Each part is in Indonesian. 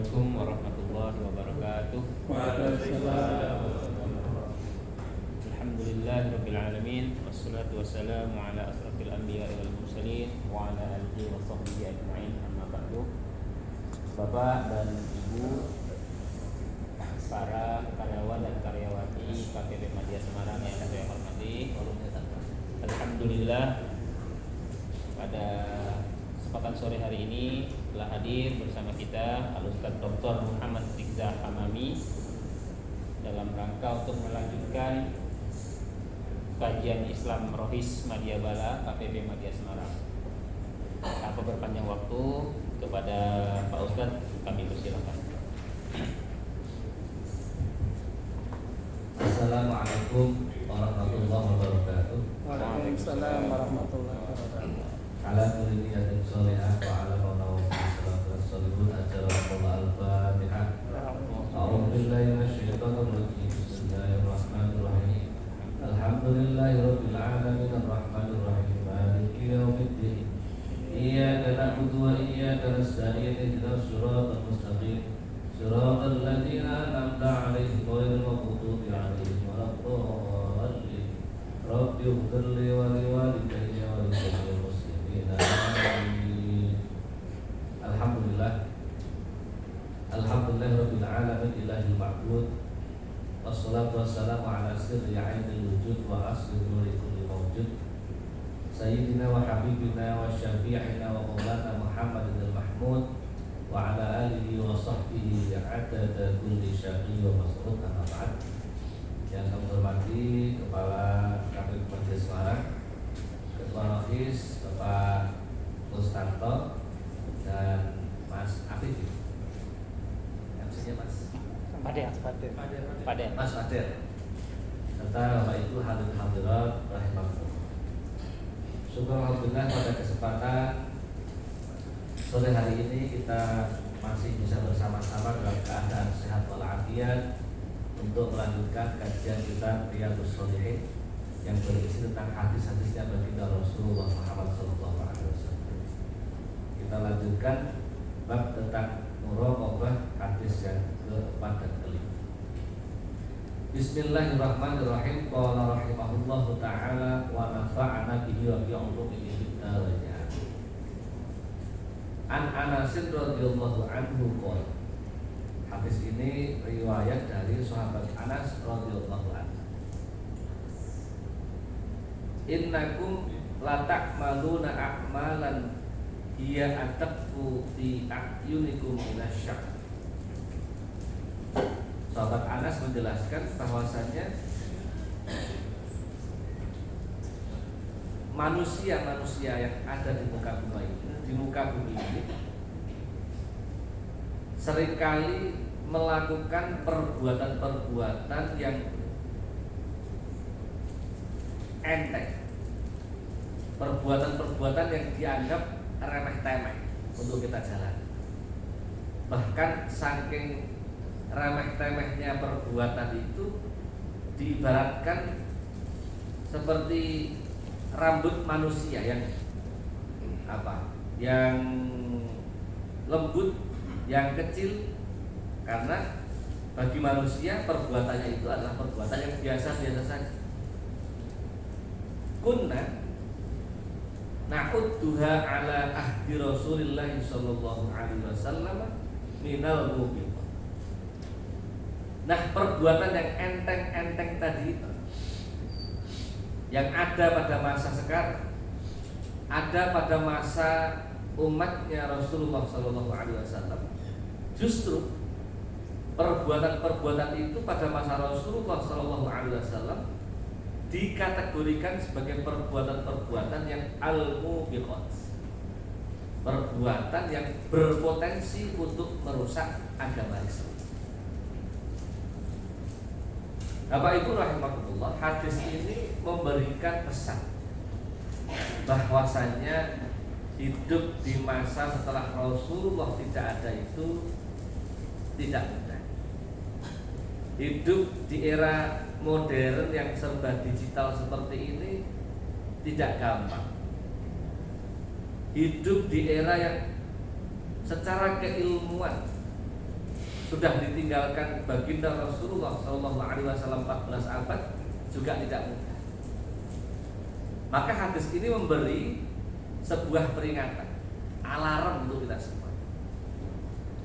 Assalamualaikum warahmatullahi wabarakatuh. Waalaikumsalam. Alhamdulillahirabbil alamin wassalatu wassalamu ala asrofil anbiya'i wal mursalin wa ala alihi wa sahbihi ajma'in, amma ba'du. Bapak dan Ibu, para karyawan dan karyawati KPP Madya Semarang yang saya hormati, alhamdulillah pada kesempatan sore hari ini telah hadir bersama kita Al-Ustaz Dr. Muhammad Rizza Hamami dalam rangka untuk melanjutkan kajian Islam Rohis Madya Bala KPP Madya Semarang. Tanpa berpanjang waktu, kepada Pak Ustaz kami persilakan. Assalamualaikum warahmatullahi wabarakatuh. Waalaikumsalam warahmatullahi wabarakatuh. Ala kulli niyatin sholihah wa ala maulana salatu wassalamu ala al-Fatihah. A'udzu billahi minasyaitonir rajim. Bismillahirrahmanirrahim. Alhamdulillahirabbil alamin arrahmanir rahim maliki yaumiddin. Iyyaka na'budu wa iyyaka nasta'in ihdinas siratal mustaqim. Siratal ladzina an'amta 'alaihim ghairil maghdubi 'alaihim waladdallin. Rabbi ighfir li wa liwalidayya wa li Alhamdulillah rabbil alamin ilahil ma'bud. Wassalatu wassalamu ala sirri ainil wujud wa asli nuri kulli mawjud. Sayyidina wa habibina wa syafi'ina wa maulana Muhammadin al-mahmud wa ala alihi wa sahbihi adada kulli syaqi wa masrud. Amma ba'd. Yang kami hormati Kepala KPP Madya Semarang, Ketua Rohis Bapak Mustanto dan Mas Afif, MC-nya Mas Paden. Mas Fadir, serta Bapak Ibu hadirin hadirat rahimakumullah. Syukur alhamdulillah pada kesempatan sore hari ini kita masih bisa bersama-sama dalam keadaan sehat walafiat untuk melanjutkan kajian kita Riyadhus Shalihin yang berisi tentang hadis-hadisnya baginda Rasulullah Muhammad SAW. Kita lanjutkan bab tentang muraqabah, hadis yang keempat dan kelima. Bismillahirrahmanirrahim. Qala rahimahullahu ta'ala wa nafa'ana bihi wa bi ulumihi fid dharain. An Anas radhiyallahu anhu qala. Hadis ini riwayat dari sahabat Anas radhiyallahu anhu. Innakum la ta'maluna a'malan hiya ataqu fi a'yunikum minasyak. Sahabat Anas menjelaskan bahwasannya manusia-manusia yang ada di muka bumi ini seringkali melakukan perbuatan-perbuatan yang enteng, perbuatan-perbuatan yang dianggap remeh-temeh untuk kita jalan. Bahkan saking remeh-temehnya perbuatan itu diibaratkan seperti rambut manusia yang yang lembut, yang kecil, karena bagi manusia perbuatannya itu adalah perbuatan yang biasa-biasa saja. Kunna na'udduha ala ahdi Rasulillah sallallahu alaihi wasallam minal mubiqah. Nah, perbuatan yang enteng-enteng tadi itu yang ada pada masa sekarang, ada pada masa umatnya Rasulullah sallallahu alaihi wasallam, justru perbuatan-perbuatan itu pada masa Rasulullah sallallahu alaihi wasallam dikategorikan sebagai perbuatan-perbuatan yang al-mubiqat, perbuatan yang berpotensi untuk merusak agama Islam. Bapak Ibu rahimakumullah, hadis ini memberikan pesan bahwasannya hidup di masa setelah Rasulullah tidak ada itu tidak mudah. Hidup di era modern yang serba digital seperti ini tidak gampang. Hidup di era yang secara keilmuan sudah ditinggalkan baginda Rasulullah Shallallahu Alaihi Wasallam 14 abad juga tidak mudah. Maka hadis ini memberi sebuah peringatan, alarm untuk kita semua.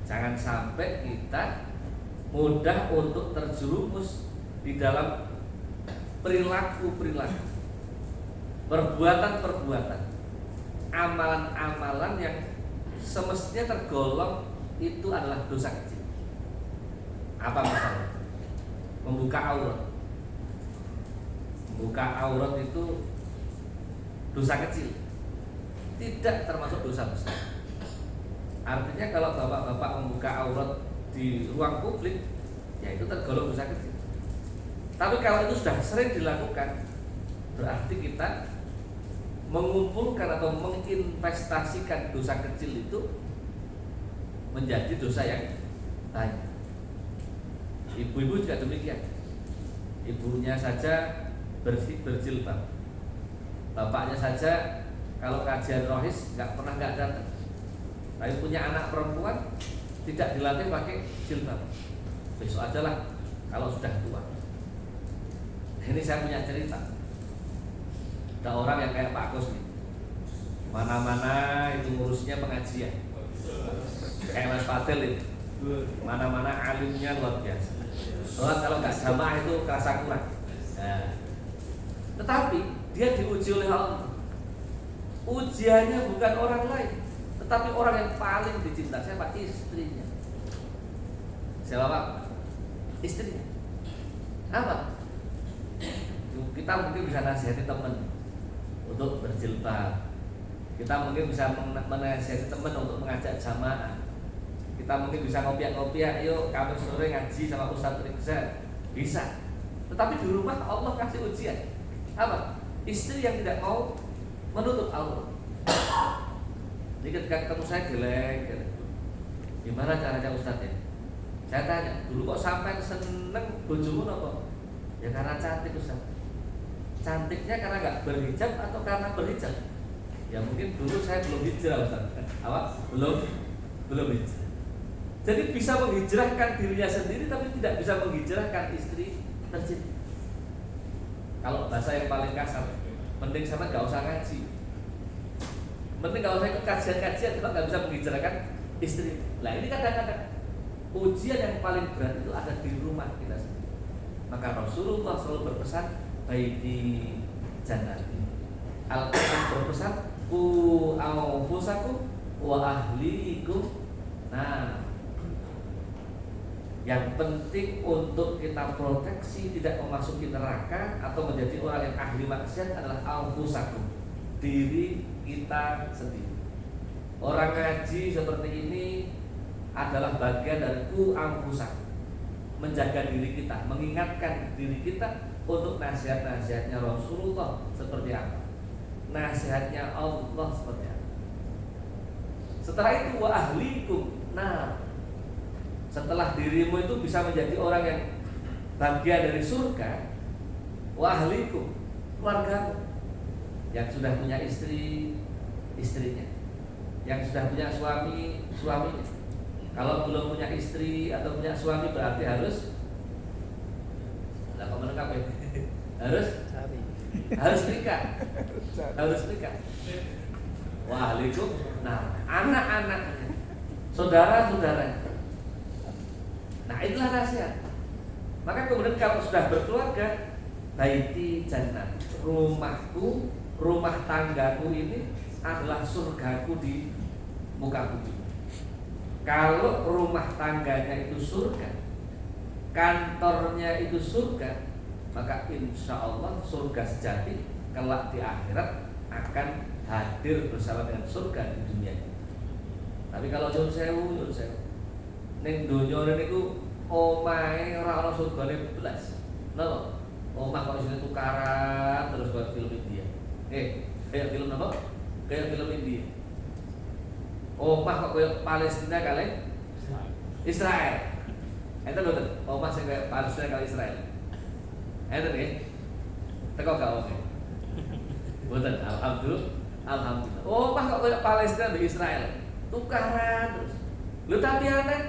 Jangan sampai kita mudah untuk terjerumus di dalam perilaku-perilaku, perbuatan-perbuatan, amalan-amalan yang semestinya tergolong itu adalah dosa kecil. Apa misalnya? Membuka aurat. Membuka aurat itu dosa kecil, tidak termasuk dosa besar. Artinya kalau bapak-bapak membuka aurat di ruang publik, ya itu tergolong dosa kecil. Tapi kalau itu sudah sering dilakukan, berarti kita mengumpulkan atau menginvestasikan dosa kecil itu menjadi dosa yang banyak. Ibu-ibu juga demikian. Ibunya saja berjilbab, bapaknya saja kalau kajian rohis nggak datang. Tapi punya anak perempuan tidak dilatih pakai jilbab. Besok aja lah kalau sudah tua. Ini saya punya cerita. Ada orang yang kayak Pak Kus nih, mana-mana itu ngurusnya pengajian, kayak Mas Fadil itu, mana-mana alimnya luar biasa. Soalnya kalau nggak jamaah itu kerasa kurang. Nah, tetapi dia diuji oleh Allah. Ujiannya bukan orang lain, tetapi orang yang paling dicinta. Siapa? Istrinya. Siapa Pak? Istrinya. Apa? Kita mungkin bisa nasihati teman untuk berjilbab. Kita mungkin bisa menasihati teman untuk mengajak jamaah. Kita mungkin bisa ngopiak-ngopiak, yuk kami sore ngaji sama Ustaz Rizal. Bisa. Tetapi di rumah Allah kasih ujian. Apa? Istri yang tidak mau menutup aurat. Jadi ketika ketemu saya geleng, gimana caranya Ustaz ya? Saya tanya, dulu kok sampai seneng bojomu apa? Ya karena cantik Ustaz. Cantiknya karena nggak berhijab atau karena berhijab? Ya mungkin dulu saya belum hijrah Ustaz. Apa? Belum hijrah. Jadi bisa menghijrahkan dirinya sendiri tapi tidak bisa menghijrahkan istri tercinta. Kalau bahasa yang paling kasar, mending sama nggak usah ngaji. Mending nggak usah ikut kajian-kajian kalau nggak bisa menghijrahkan istri. Nah ini kadang-kadang ujian yang paling berat itu ada di rumah kita sendiri. Maka Rasulullah selalu berpesan baiti jannati. Al-Quran berpesan ku anfusakum wa ahlikum. Nah, yang penting untuk kita proteksi tidak memasuki neraka atau menjadi orang yang ahli maksiat adalah anfusakum, diri kita sendiri. Orang ngaji seperti ini adalah bagian dari ku anfusakum, menjaga diri kita, mengingatkan diri kita untuk nasihat-nasihatnya Rasulullah seperti apa, nasihatnya Allah seperti apa. Setelah itu wa ahlikum. Nah, setelah dirimu itu bisa menjadi orang yang bagian dari surga, wa ahlikum, keluargamu yang sudah punya istri, istrinya, yang sudah punya suami, suaminya. Kalau belum punya istri atau punya suami berarti harus harus nikah. Harus nikah. Wa ahlikum. Nah, anak-anaknya, saudara-saudaranya. Nah itulah nasihat. Maka kemudian kalau sudah berkeluarga, baiti jannah, rumahku, rumah tanggaku ini adalah surgaku di muka bumi. Kalau rumah tangganya itu surga, kantornya itu surga, maka insya Allah surga sejati kelak di akhirat akan hadir bersama dengan surga di dunia ini. Tapi kalau nyun sewu, ning donya niku omahe ora ana surgane blas. Napa? Omah kok isine tukaran terus buat film India. Kayak film apa? Kayak film India. Omah kok kayak Palestina kali Israel. Enten mboten? Omah sing kayak Palestina kali Israel. Enten nggih? Teko gak oke. Mboten, alhamdulillah. Omah kok kayak Palestina mbek Israel. Tukaran terus. Lho tapi aneh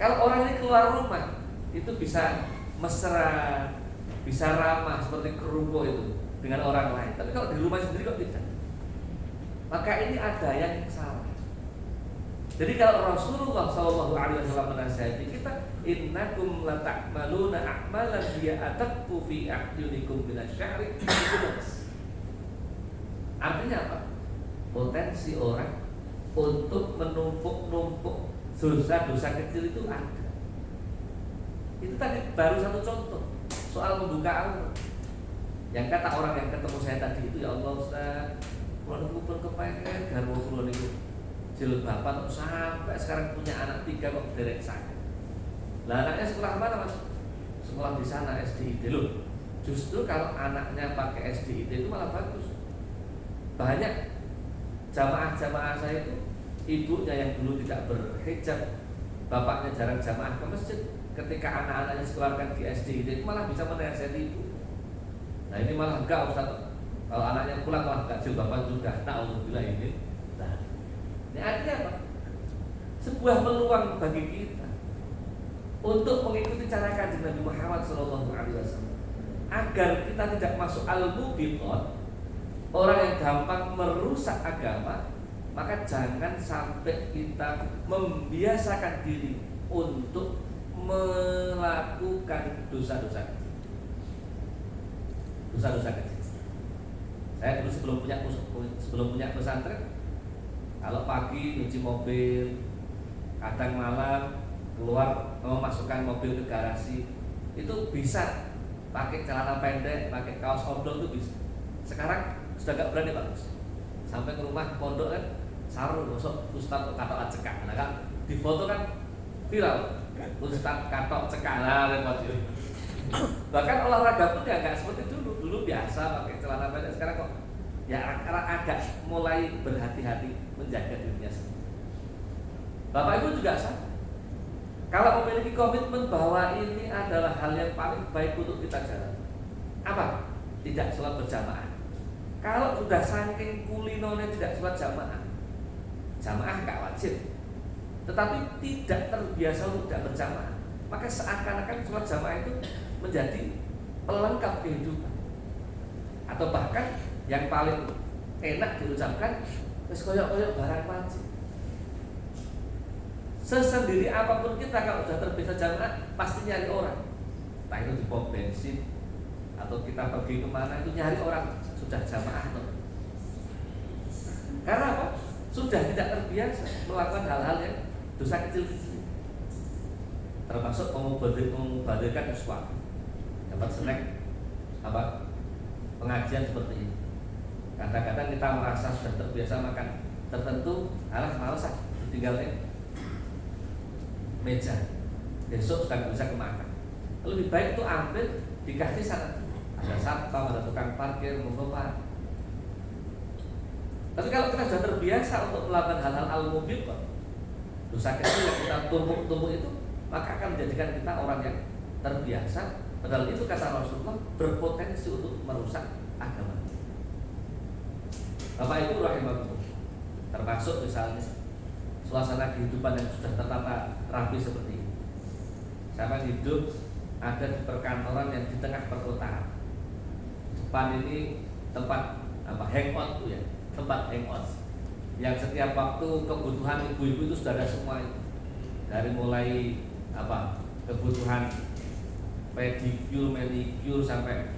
Kalau orang ini keluar rumah itu bisa mesra, bisa ramah seperti kerumpuk itu dengan orang lain. Tapi kalau di rumah sendiri kok tidak. Maka ini ada yang salah. Jadi kalau Rasulullah SAW menasihati kita, innakum lata'maluna a'malan ya'ataqu fi a'yunikum minasyari. Artinya apa? Potensi orang untuk menumpuk-numpuk dosa-dosa kecil itu ada. Itu tadi baru satu contoh soal membuka aurat. Yang kata orang yang ketemu saya tadi itu, ya Allah Ustaz, kalau kumpul kepengen garwa kula niku jilbaban sampai sekarang punya anak 3 kok derek sakit. Lah anaknya sekolah mana Mas? Sekolah di sana SDIT loh. Justru kalau anaknya pakai SDIT itu malah bagus. Banyak jamaah-jamaah saya itu ibunya yang dulu tidak berhijab, bapaknya jarang jamaah ke masjid, ketika anak-anaknya sekolahkan di SDIT itu malah bisa menasihati ibu. Nah ini malah enggak Ustaz, kalau anaknya pulang malah enggak jilbaban juga. Na'udzubillah ini. Nah, ini artinya apa? Sebuah peluang bagi kita untuk mengikuti cara Kanjeng Nabi Muhammad SAW agar kita tidak masuk al-mubiqat, orang yang gampang merusak agama. Maka jangan sampai kita membiasakan diri untuk melakukan dosa-dosa kecil. Dosa-dosa kecil. Saya dulu sebelum punya pesantren, kalau pagi nyuci mobil, kadang malam keluar memasukkan mobil ke garasi, itu bisa pakai celana pendek, pakai kaos oblong itu bisa. Sekarang sudah gak berani Pak. Sampai ke rumah pondok kan sarung masuk Ustaz katok cekak. Nah kan di foto kan viral. Ustaz katok cekak lah repot itu. Bahkan olahraga pun ya nggak seperti dulu. Dulu biasa pakai celana pendek, sekarang kok ya agak mulai berhati-hati menjaga dirinya sendiri. Bapak Ibu juga sama. Kalau memiliki komitmen bahwa ini adalah hal yang paling baik untuk kita jalan, apa? Tidak sholat berjamaah. Kalau sudah saking kulinonya tidak sholat jamaah, jamaah nggak wajib, tetapi tidak terbiasa untuk tidak berjamaah, maka seakan-akan sholat jamaah itu menjadi pelengkap kehidupan. Atau bahkan yang paling enak diucapkan, wis koyok-koyok barang wajib. Sesendiri apapun kita kalau sudah terbiasa jamaah pasti nyari orang. Entah itu di pom bensin atau kita pergi kemana itu nyari orang sudah jamaah atau. Karena apa? Sudah tidak terbiasa melakukan hal-hal yang dosa kecil-kecil. Termasuk memubadilkan sesuatu. Dapat snack apa? Pengajian seperti ini. Kadang-kadang kita merasa sudah terbiasa makan tertentu, males tinggalnya meja, besok sudah nggak bisa kemakan. Lebih baik itu ambil dikasih sana, ada satpam, ada tukang parkir, monggo Pak. Tapi kalau kita sudah terbiasa untuk melakukan hal-hal al-mubin, dosa kecil yang kita tumpuk-tumpuk itu, maka akan menjadikan kita orang yang terbiasa. Padahal itu kata Rasulullah berpotensi untuk merusak agama. Bapak Ibu rahimahullah, termasuk misalnya suasana kehidupan yang sudah tertata rapi seperti ini. Saya hidup ada di perkantoran yang di tengah perkotaan. Depan ini tempat apa hangout tuh ya, tempat hangout yang setiap waktu kebutuhan ibu-ibu itu sudah ada semua itu. Dari mulai apa kebutuhan pedicure, manicure sampai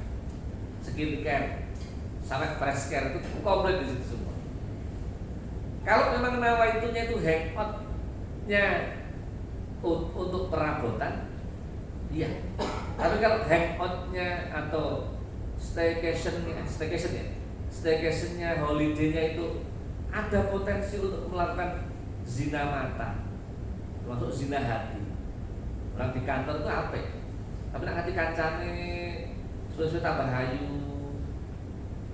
skincare, sampai fresh care itu komplit di situ semua. Kalau memang nawaitunya itu hangoutnya untuk perabotan, iya. Tapi kalau hangoutnya atau staycationnya, holidaynya itu ada potensi untuk melakukan zina mata, termasuk zina hati. Orang di kantor itu apa? Tapi nak hati kancane sudah tambah ayu,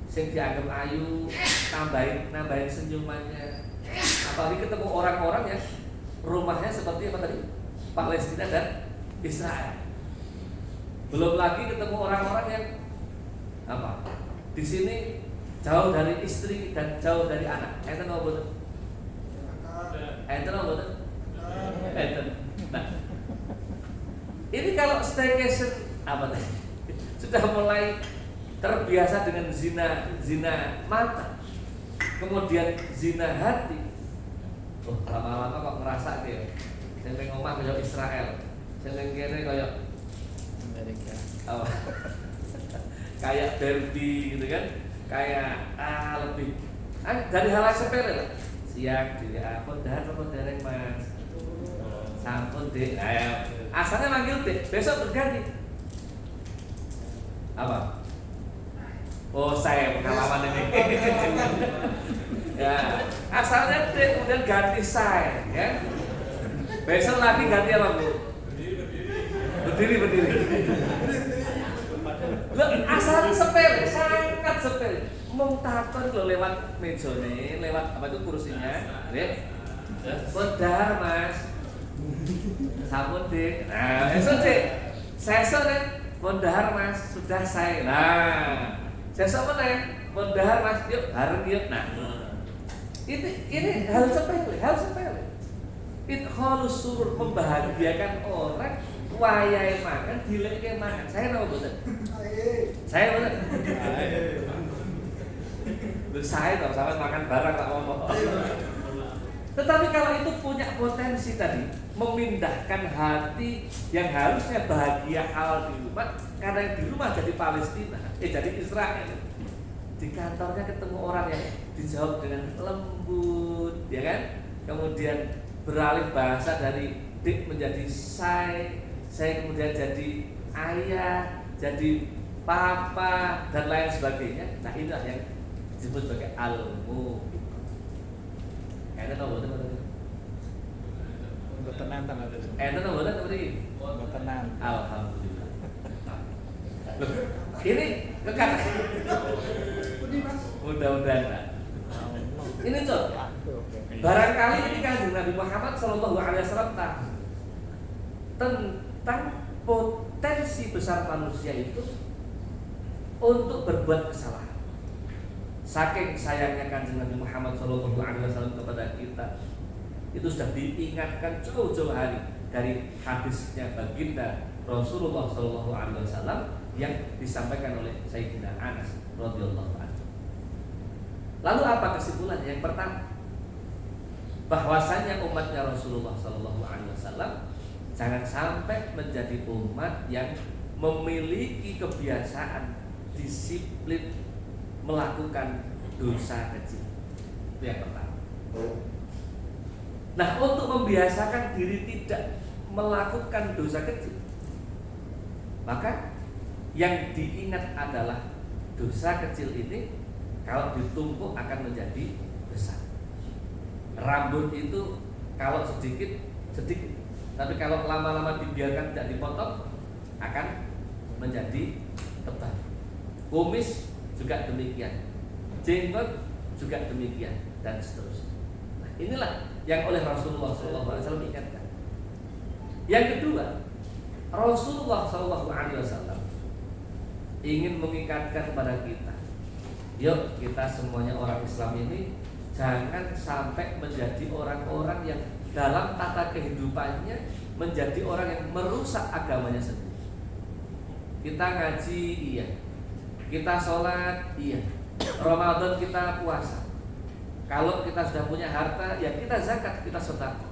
sing dianggap ayu, nambahin senyumannya. Apalagi ketemu orang-orang yang rumahnya seperti apa tadi? Palestina dan Israel. Belum lagi ketemu orang-orang yang apa? Di sini jauh dari istri dan jauh dari anak. Enten apa betul? Enten apa betul? Enten. Nah, Ini kalau staycation apa tadi? Sudah mulai terbiasa dengan zina mata, kemudian zina hati. Oh, lama-lama kok ngerasa dia. Sing ning omah kaya Israel, sing ning kene kaya Amerika. oh, kayak Barbie gitu kan, kayak lebih dari hal yang sepele lah. Siang dia apa dereng mas, sampun dek, asalnya manggil dek, besok berganti apa? Oh saya pengalaman ini. Ya asalnya dek kemudian ganti saya, ya. Besok lagi ganti apa bu? Berdiri. Loh, asalnya sepele, sangat sepele. Mau takon lo lewat mejone, lewat apa itu kursinya, dek. Benar mas. Sampun dek. Nah, esok dek. Sesok dek. Mondahar mas, sudah saya. Nah, sesok mana? Mondahar mas, yuk bareng yuk. Nah, ini hal sepele. Itu halus surur membahagiakan orang. Wayai makan, dileke makan. Saya tahu betul. Saya betul. Saya tahu sampai makan barang tak ngomong. Tetapi kalau itu punya potensi tadi memindahkan hati yang harusnya bahagia awal di rumah, karena yang di rumah jadi Palestina, jadi Israel. Di kantornya ketemu orang yang dijawab dengan lembut, ya kan? Kemudian beralih bahasa dari dik menjadi saya kemudian jadi ayah, jadi papa dan lain sebagainya. Nah inilah yang disebut sebagai almu. Enak atau betul? Bertenan tanggal itu. Enak atau betul tadi? Bertenan. Alhamdulillah. Ini kekan. Mudah-mudahan. Ini tuh. Barangkali ini kan Nabi Muhammad SAW tentang potensi besar manusia itu untuk berbuat kesalahan. Saking sayangnya Kanjeng Nabi Muhammad SAW kepada kita, itu sudah diingatkan jauh-jauh hari dari hadisnya baginda Rasulullah SAW yang disampaikan oleh Sayyidina Anas radhiyallahu anhu. Lalu apa kesimpulannya? Yang pertama, bahwasanya umatnya Rasulullah SAW jangan sampai menjadi umat yang memiliki kebiasaan disiplin melakukan dosa kecil. Itu yang pertama. Nah, untuk membiasakan diri tidak melakukan dosa kecil, maka yang diingat adalah dosa kecil ini kalau ditumpuk akan menjadi besar. Rambut itu kalau sedikit, tapi kalau lama-lama dibiarkan tidak dipotong akan menjadi tebal. Kumis juga demikian, jenggot juga demikian, dan seterusnya. Nah, inilah yang oleh Rasulullah SAW ingatkan. Yang kedua, Rasulullah SAW ingin mengingatkan kepada kita, yuk kita semuanya orang Islam ini jangan sampai menjadi orang-orang yang dalam tata kehidupannya menjadi orang yang merusak agamanya sendiri. Kita ngaji, iya. Kita sholat, iya. Ramadan kita puasa. Kalau kita sudah punya harta, ya kita zakat, kita sedekah.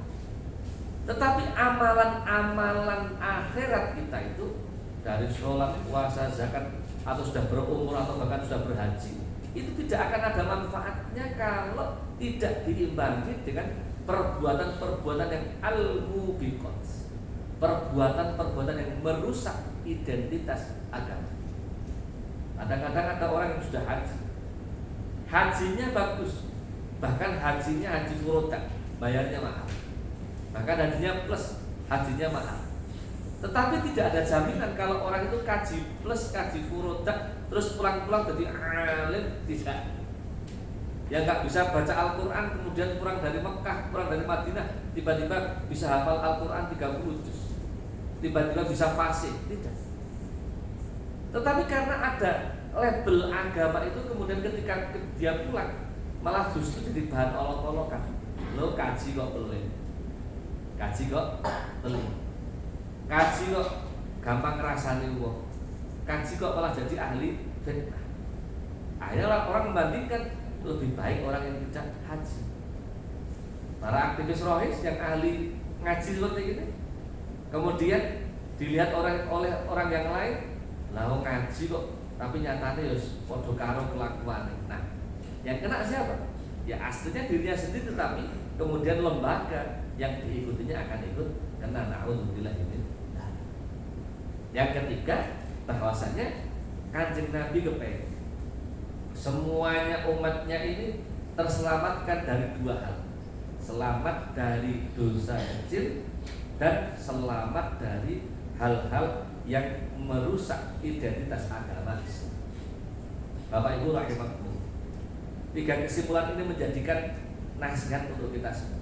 Tetapi amalan-amalan akhirat kita itu dari sholat, puasa, zakat, atau sudah berumur atau bahkan sudah berhaji, itu tidak akan ada manfaatnya kalau tidak diimbangi dengan perbuatan-perbuatan yang al-mubiqat, perbuatan-perbuatan yang merusak identitas agama. Kadang-kadang ada orang yang sudah haji, hajinya bagus, bahkan hajinya haji furoda, bayarnya mahal, bahkan hajinya plus, hajinya mahal. Tetapi tidak ada jaminan kalau orang itu kaji plus, kaji furoda, terus pulang-pulang jadi alim, tidak. Yang nggak bisa baca Al-Quran, kemudian pulang dari Mekah, pulang dari Madinah, tiba-tiba bisa hafal Al-Quran 30 juz, tiba-tiba bisa fasih, tidak. Tetapi karena ada label agama itu, kemudian ketika dia pulang malah justru jadi bahan olok-olokan. Lo kaji kok pelit, kaji kok pelit, kaji kok gampang ngrasani wong. Kaji kok malah jadi ahli fitnah. Akhirnya orang membandingkan lebih baik orang yang tidak haji. Para aktivis rohis yang ahli ngaji seperti ini, kemudian dilihat oleh orang yang lain, lah wong ngaji kok, tapi nyatanya ya padha karo kelakuane. Nah, yang kena siapa? Ya aslinya dirinya sendiri, tetapi kemudian lembaga yang diikutinya akan ikut kena. Naudzubillah ini. Yang ketiga, bahwasanya Kanjeng Nabi kepengen semuanya umatnya ini terselamatkan dari dua hal. Selamat dari dosa kecil dan selamat dari hal-hal yang merusak identitas agama Islam. Bapak Ibu rahimakumullah. Tiga kesimpulan ini menjadikan nasihat untuk kita semua.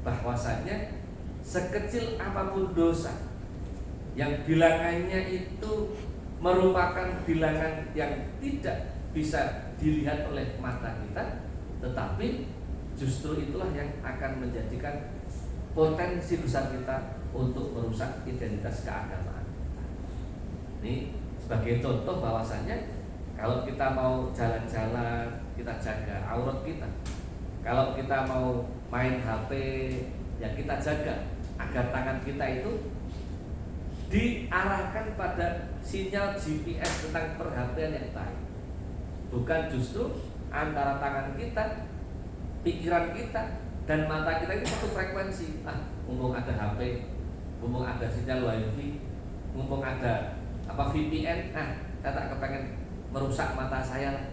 Bahwasanya sekecil apapun dosa yang bilangannya itu merupakan bilangan yang tidak bisa dilihat oleh mata kita, tetapi justru itulah yang akan menjadikan potensi besar kita untuk merusak identitas keagamaan. Ini sebagai contoh bahwasanya kalau kita mau jalan-jalan, kita jaga aurat kita. Kalau kita mau main HP, ya kita jaga agar tangan kita itu diarahkan pada sinyal GPS tentang perhatian yang baik. Bukan justru antara tangan kita, pikiran kita, dan mata kita ini satu frekuensi. Mumpung ada HP, mumpung ada sinyal wifi, mumpung ada VPN, saya tak kepengen merusak mata saya,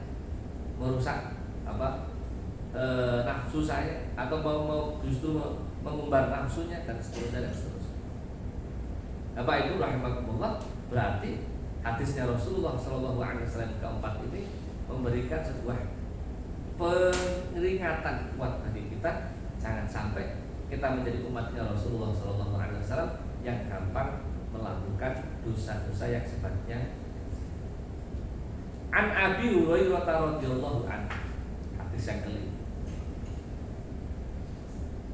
merusak nafsu saya, atau mau justru mengumbar nafsunya, dan seterusnya. Bapak Ibu rahimakumullah, berarti hadisnya Rasulullah SAW keempat ini memberikan sebuah peringatan kuat bagi kita, jangan sampai kita menjadi umatnya Rasulullah SAW yang gampang melakukan dosa-dosa yang sifatnya. An Abi Hurairah radhiyallahu anhu, hadis yang kelima.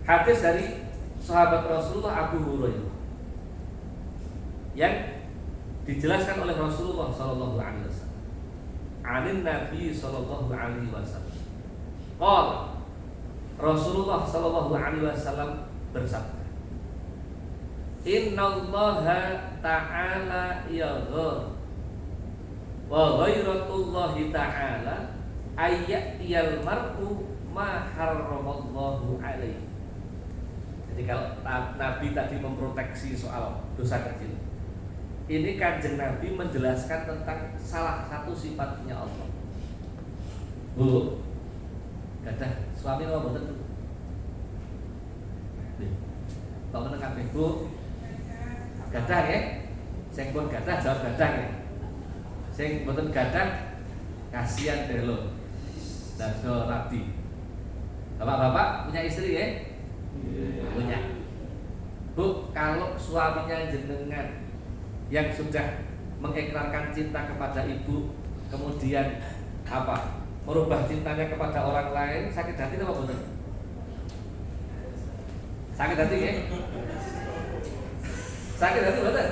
Hadis dari sahabat Rasulullah Abu Hurairah yang dijelaskan oleh Rasulullah sallallahu alaihi wasallam. Anin Nabi sallallahu alaihi wasallam. Qala Rasulullah sallallahu alaihi wasallam bersabda, Innallaha ta'ala yaghfir wa ghairatullahi ta'ala ayyatiyal mar'u ma harramallahu alaihi. Jadi kalau Nabi tadi memproteksi soal dosa kecil, ini Kanjeng Nabi menjelaskan tentang salah satu sifatnya Allah. Bu, gadah suami apa mboten? Kok meneng kabeh Bu? Gadah nggih? Sing pun gadah jawab gadah nggih. Sing mboten gadah kasihan delo. Dado rabi. Bapak-bapak punya istri nggih? Punya. Bu, kalau suaminya jenengan yang sudah mengikrarkan cinta kepada ibu, kemudian merubah cintanya kepada orang lain, sakit hati apa betul? Sakit hati ya? Sakit hati betul?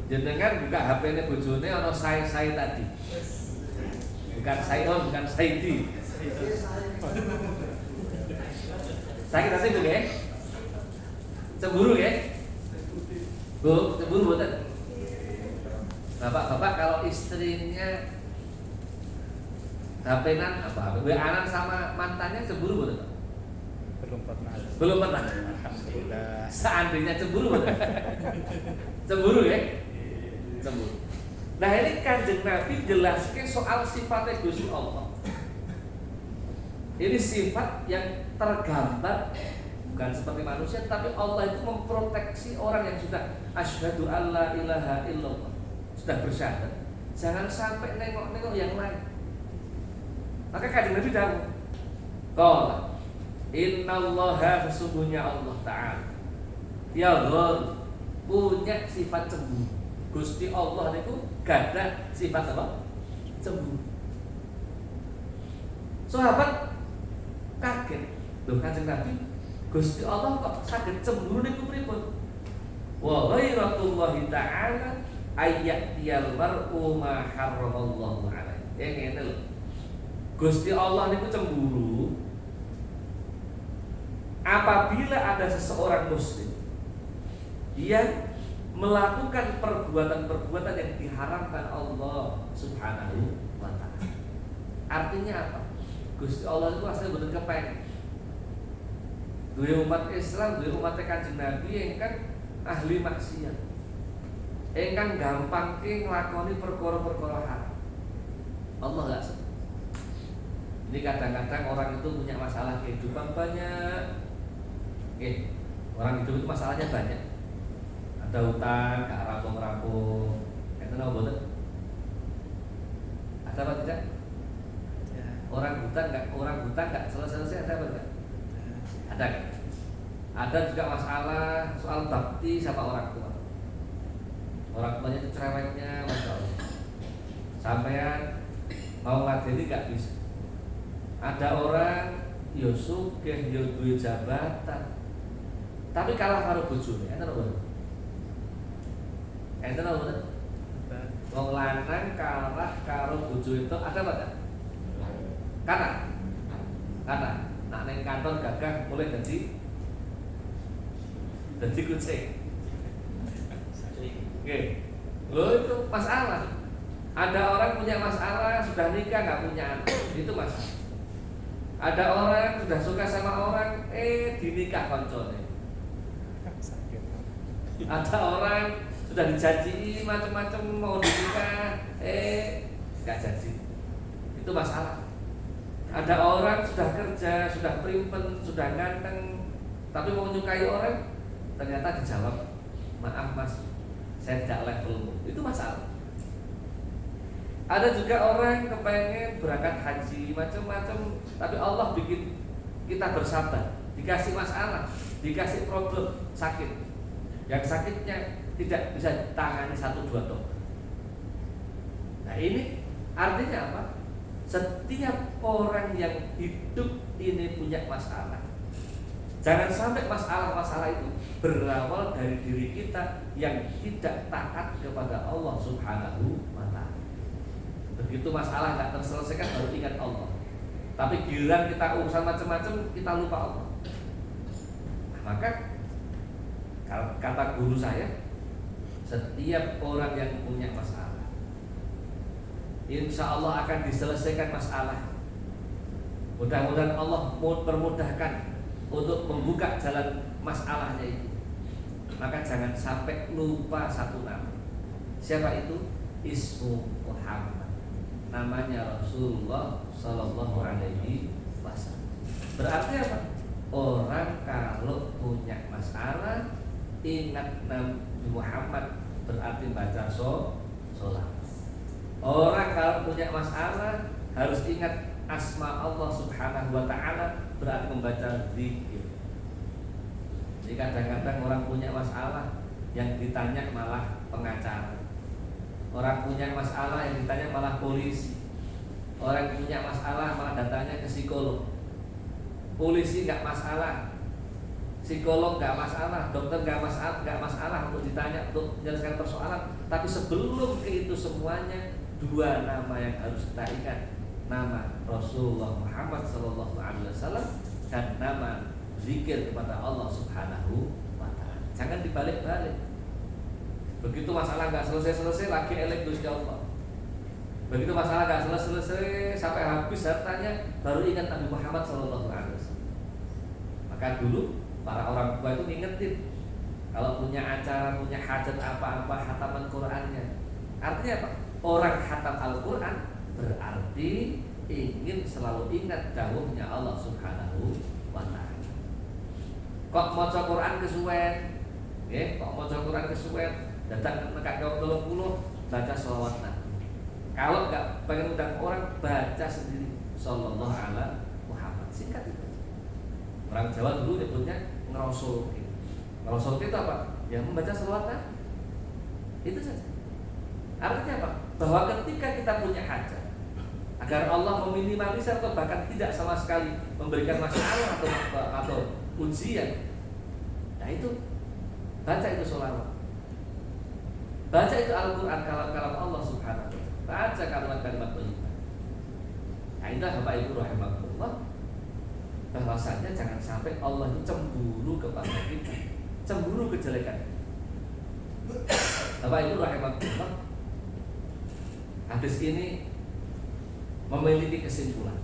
Jenengan buka HP-nya bojone ana saya tadi. Bukan Sayon, bukan Saidi. Sakit hati Bu ya? Cemburu ya? Bu, cemburu betul? Bapak-bapak kalau istrinya HP-nan WA-nan sama mantannya cemburu betul? Belum pernah. Belum pernah. Alhamdulillah. Seandainya cemburu betul? Cemburu ya? Cemburu. Nah ini Kanjeng Nabi jelaskan soal sifatnya Gusti Allah. Ini sifat yang tergambar bukan seperti manusia, tapi Allah itu memproteksi orang yang sudah asyhadu alla ilaha illallah, sudah bersyahadat, jangan sampai nengok-nengok yang lain. Maka Kanjeng Nabi dawuh, qala innallaha, sesungguhnya Allah Ta'ala yaghfir, punya sifat cemburu. Gusti Allah itu gadah sifat apa? Cemburu. Sahabat kaget, loh Kanjeng Nabi, Gusti Allah kok saged cemburu niku pripun? Wa ghairatullahi ta'ala ayyatiyal mar'u ma harramallahu alaihi. Ya ngene lho. Gusti Allah niku cemburu apabila ada seseorang muslim yang melakukan perbuatan-perbuatan yang diharamkan Allah Subhanahu wa ta'ala. Artinya apa? Gusti Allah itu asli bener kepengen duwe umat Islam, duwe umat Kanjeng Nabi yang kan ahli maksiat, yang gampang nglakoni perkara-perkara haram. Allah gak seneng. Ini kadang-kadang orang itu punya masalah kehidupan banyak. Orang hidup itu masalahnya banyak. Ada utang, gak rampung-rampung. Itu apa betul? Ada apa tidak? Orang hutang gak selesai-selesai, ada apa tidak? Ada kan? Ada juga masalah soal bakti sama orang tua. Orang tuanya itu cerewetnya, masya Allah. Sampean mau ngadili gak bisa. Ada orang yo sugih yo duwe jabatan, tapi kalah karo bojone. Enten apa? Enten apa? Wong lanang kalah karo bojo itu ada apa tak? Kata. Nak neng kantor gagah mulai jadi kucing. Oke, lo itu masalah. Ada orang punya masalah sudah nikah nggak punya anak, itu masalah. Ada orang sudah suka sama orang, dinikah koncone. Ada orang sudah dijanji macam-macam mau dinikah, nggak jadi. Itu masalah. Ada orang sudah kerja, sudah primpen, sudah ganteng, tapi mau menyukai orang, ternyata dijawab, maaf mas, saya tidak levelmu. Itu masalah. Ada juga orang kepengen berangkat haji macam-macam, tapi Allah bikin kita bersabar, dikasih masalah, dikasih problem, sakit. Yang sakitnya tidak bisa tangani 1-2 dokter. Nah ini artinya apa? Setiap orang yang hidup ini punya masalah. Jangan sampai masalah-masalah itu berawal dari diri kita yang tidak taat kepada Allah Subhanahu wa ta'ala. Begitu masalah nggak terselesaikan baru ingat Allah. Tapi giliran kita urusan macam-macam kita lupa Allah. Nah, maka kata guru saya, setiap orang yang punya masalah, insya Allah akan diselesaikan masalah. Mudah-mudahan Allah mempermudahkan untuk membuka jalan masalahnya itu. Maka jangan sampai lupa satu nama. Siapa itu? Ismu Muhammad. Namanya Rasulullah Sallallahu Alaihi Wasallam. Berarti apa? Orang kalau punya masalah ingat Nabi Muhammad, berarti baca sholat. Orang kalau punya masalah harus ingat asma Allah Subhanahu wa ta'ala, berarti membaca zikir. Jadi kadang-kadang orang punya masalah yang ditanya malah pengacara. Orang punya masalah yang ditanya malah polisi. Orang punya masalah malah datanya ke psikolog. Polisi nggak masalah, psikolog nggak masalah, dokter nggak masalah untuk ditanya untuk menyelesaikan persoalan. Tapi sebelum ke itu semuanya, 2 nama yang harus kita ingat, nama Rasulullah Muhammad Sallallahu Alaihi Wasallam dan nama zikir kepada Allah Subhanahu wa ta'ala. Jangan dibalik-balik. Begitu masalah nggak selesai lagi elek Gusti Allah. Begitu masalah nggak selesai sampai habis hartanya, baru ingat Nabi Muhammad Sallallahu Alaihi Wasallam. Maka dulu para orang tua itu ngingetin, kalau punya acara, punya hajat apa-apa, hataman Qur'annya. Artinya apa? Orang khatam Al-Quran berarti ingin selalu ingat dawuhnya Allah Subhanahu wa ta'ala. Kok maca Quran kesuwen? Kok maca Quran kesuwen? Datang nekak ke 30 baca sholawat Nabi. Kalau enggak pengen undang orang, baca sendiri sallallahu alaihi Muhammad. Singkat itu. Orang Jawa dulu nyebutnya ngerosul. Ngerosul itu apa? Ya membaca sholawat Nabi. Itu saja. Artinya apa? Bahwa ketika kita punya hajat, agar Allah meminimalisir atau bahkan tidak sama sekali memberikan masalah atau ujian, nah itu baca itu sholawat, baca itu Al-Quran, kalam-kalam Allah Subhanahu wa Ta'ala, baca kalimat-kalimat thayyibah. Nah, inilah Bapak Ibu rahimakumullah, bahwasanya jangan sampai Allah itu cemburu kepada kita, cemburu kejelekan. Bapak Ibu rahimakumullah, hadis ini memiliki kesimpulan.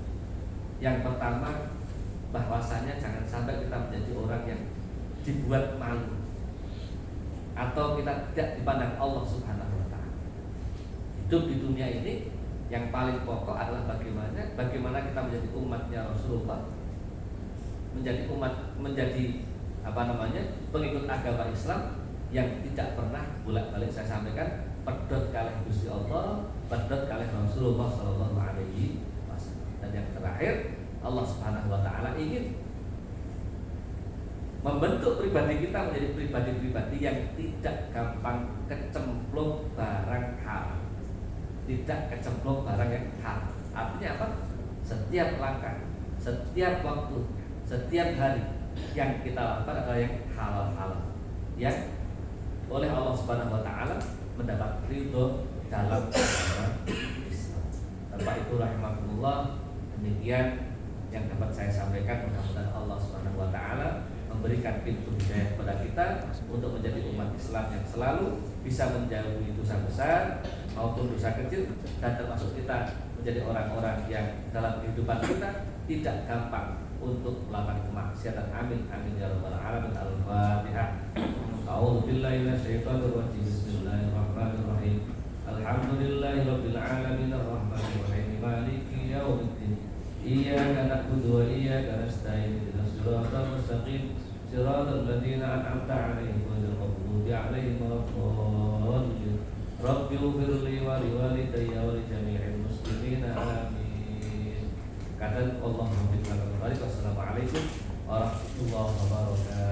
Yang pertama, bahwasanya jangan sampai kita menjadi orang yang dibuat malu atau kita tidak dipandang Allah Subhanahu wa Ta'ala. Hidup di dunia ini yang paling pokok adalah bagaimana kita menjadi umatnya Rasulullah, menjadi pengikut agama Islam yang tidak pernah bolak-balik saya sampaikan pedot kalih Gusti Allah, pedot kalih Rasulullah sallallahu alaihi wasallam. Dan yang terakhir, Allah Subhanahu wa Ta'ala ingin membentuk pribadi kita menjadi pribadi-pribadi yang tidak gampang kecemplung barang haram. Tidak kecemplung barang yang haram. Artinya apa? Setiap langkah, setiap waktu, setiap hari yang kita lakukan adalah yang halal-halal, yang oleh Allah Subhanahu wa Ta'ala mendapat ridho dalam agama Islam. Bapak Ibu rahimakumullah, demikian yang dapat saya sampaikan. Mudah-mudahan Allah Subhanahu wa Ta'ala memberikan pintu hidayah kepada kita untuk menjadi umat Islam yang selalu bisa menjauhi dosa besar maupun dosa kecil, dan termasuk kita menjadi orang-orang yang dalam kehidupan kita tidak gampang untuk melakukan kemaksiatan. Amin amin ya rabbal alamin. Al-Fatihah. A'udzu billahi minasyaitonir rajim. Bismillahirrahmanirrahim. Alhamdulillahirabbil alamin arrahmanir rahim maliki yaumiddin. Iyyaka na'budu wa iyyaka nasta'in. Ihdinas siratal mustaqim. Siratal ladzina an'amta 'alaihim ghairil maghdubi 'alaihim waladdallin. Rabbi ighfirli wa liwalidayya wa li jami'il muslimina amin. Kata Allah Assalamualaikum warahmatullahi wabarakatuh.